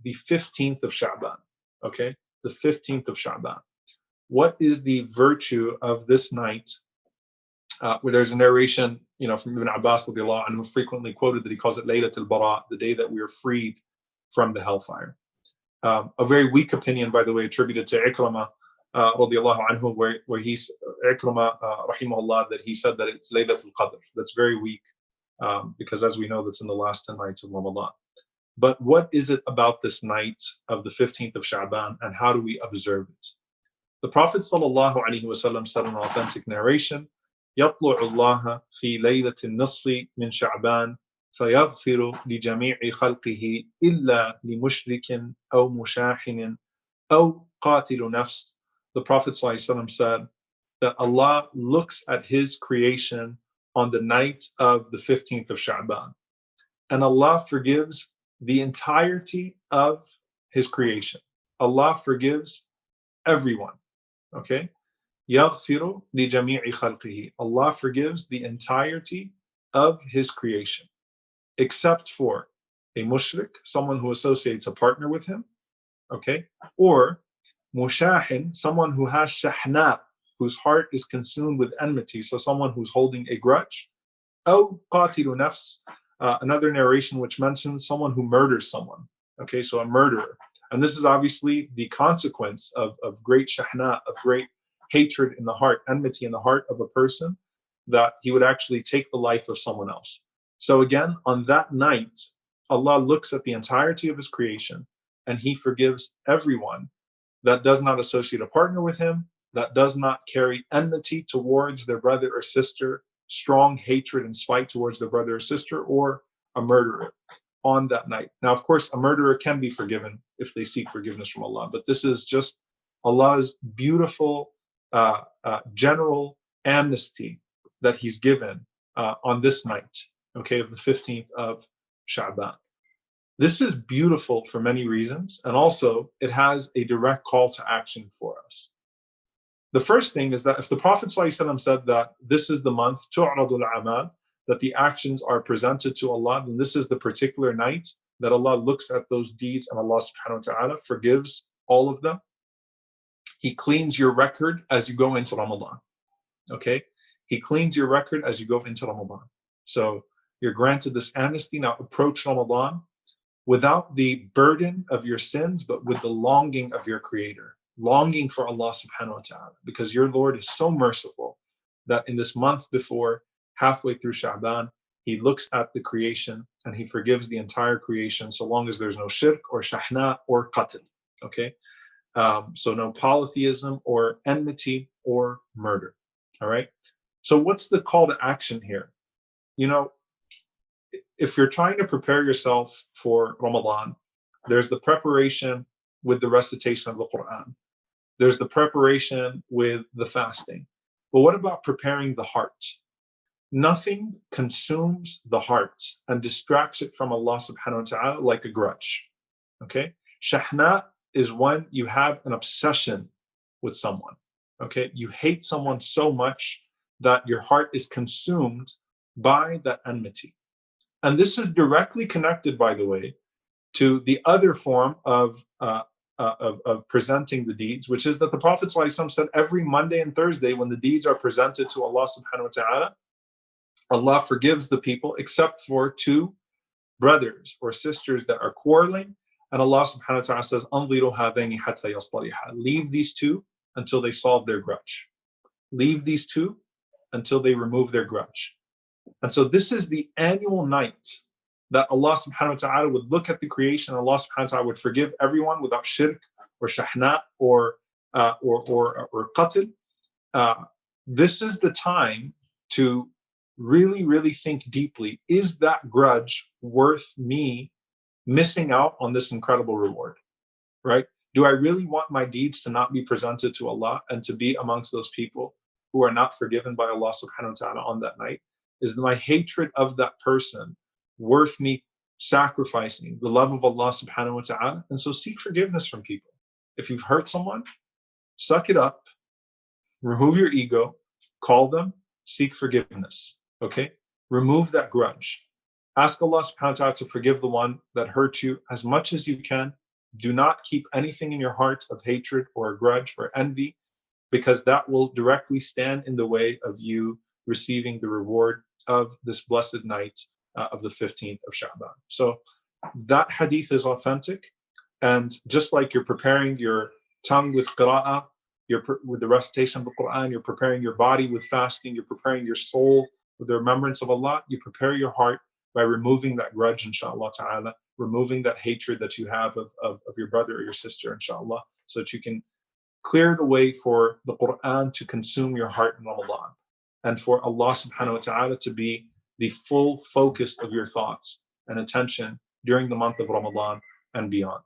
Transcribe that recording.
the 15th of Sha'aban. Okay, the 15th of Sha'aban. What is the virtue of this night? Where there's a narration, from Ibn Abbas radiallahu anhu, frequently quoted that he calls it Laylat al-Bara, the day that we are freed from the hellfire. A very weak opinion, by the way, attributed to Ikramah radiallahu anhu, where he's Ikramah rahimahullah, that he said that it's Laylat al-Qadr. That's very weak, because as we know, that's in the last 10 nights of Ramadan. But what is it about this night of the 15th of Sha'ban, and how do we observe it? The Prophet sallallahu alaihi wasallam said in an authentic narration, يطلع الله في ليلة النصف من شعبان فيغفر لجميع خلقه إلا لمشرك أو مشاحن أو قاتل نفس. The Prophet ﷺ said that Allah looks at His creation on the night of the 15th of Sha'ban, and Allah forgives the entirety of His creation. Allah forgives everyone. Okay? يغفر لجميع خلقه. Allah forgives the entirety of His creation, except for a mushrik, someone who associates a partner with Him, okay, or mushahin, someone who has shahna, whose heart is consumed with enmity, so someone who's holding a grudge, أو قاتل نفس, another narration which mentions someone who murders someone, okay, so a murderer. And this is obviously the consequence of great shahna, of great hatred in the heart, enmity in the heart of a person, that he would actually take the life of someone else. So again, on that night, Allah looks at the entirety of His creation, and He forgives everyone that does not associate a partner with Him, that does not carry enmity towards their brother or sister, strong hatred and spite towards their brother or sister, or a murderer on that night. Now, of course, a murderer can be forgiven if they seek forgiveness from Allah, but this is just Allah's beautiful general amnesty that He's given on this night, okay, of the 15th of Sha'ban. This is beautiful for many reasons, and also it has a direct call to action for us. The first thing is that if the Prophet ﷺ said that this is the month, tu'radul amal, that the actions are presented to Allah, then this is the particular night that Allah looks at those deeds, and Allah subhanahu wa ta'ala forgives all of them. He cleans your record as you go into Ramadan. Okay? He cleans your record as you go into Ramadan. So you're granted this amnesty. Now approach Ramadan without the burden of your sins, but with the longing of your Creator, longing for Allah subhanahu wa ta'ala, because your Lord is so merciful that in this month before, halfway through Sha'ban, He looks at the creation and He forgives the entire creation, so long as there's no shirk or shahna or qatl. Okay? So no polytheism or enmity or murder. All right? So what's the call to action here? If you're trying to prepare yourself for Ramadan, there's the preparation with the recitation of the Quran. There's the preparation with the fasting. But what about preparing the heart? Nothing consumes the heart and distracts it from Allah subhanahu wa ta'ala like a grudge. Okay? Shahna is when you have an obsession with someone. Okay? You hate someone so much that your heart is consumed by that enmity. And this is directly connected, by the way, to the other form of presenting the deeds, which is that the Prophet ﷺ said every Monday and Thursday, when the deeds are presented to Allah subhanahu wa ta'ala, Allah forgives the people except for two brothers or sisters that are quarreling. And Allah subhanahu wa ta'ala says, أَنظِرُوا هَذَيْنِ حَتَّى يَصْطَلِحَا. Leave these two until they solve their grudge. Leave these two until they remove their grudge. And so this is the annual night that Allah subhanahu wa ta'ala would look at the creation. Allah subhanahu wa ta'ala would forgive everyone without shirk or shahna or qatl. This is the time to really, really think deeply. Is that grudge worth me missing out on this incredible reward? Right? Do I really want my deeds to not be presented to Allah and to be amongst those people who are not forgiven by Allah subhanahu wa ta'ala on that night? Is my hatred of that person worth me sacrificing the love of Allah subhanahu wa ta'ala? And so seek forgiveness from people. If you've hurt someone, suck it up, remove your ego, call them, seek forgiveness. Okay? Remove that grudge. Ask Allah subhanahu wa ta'ala to forgive the one that hurt you as much as you can, Do not keep anything in your heart of hatred or grudge or envy, because that will directly stand in the way of you receiving the reward of this blessed night of the 15th of Sha'aban. So that hadith is authentic. And just like you're preparing your tongue with qira'ah, with the recitation of the Quran, you're preparing your body with fasting, you're preparing your soul with the remembrance of Allah, you prepare your heart by removing that grudge, inshallah ta'ala, removing that hatred that you have of your brother or your sister, inshallah, so that you can clear the way for the Quran to consume your heart in Ramadan, and for Allah subhanahu wa ta'ala to be the full focus of your thoughts and attention during the month of Ramadan and beyond.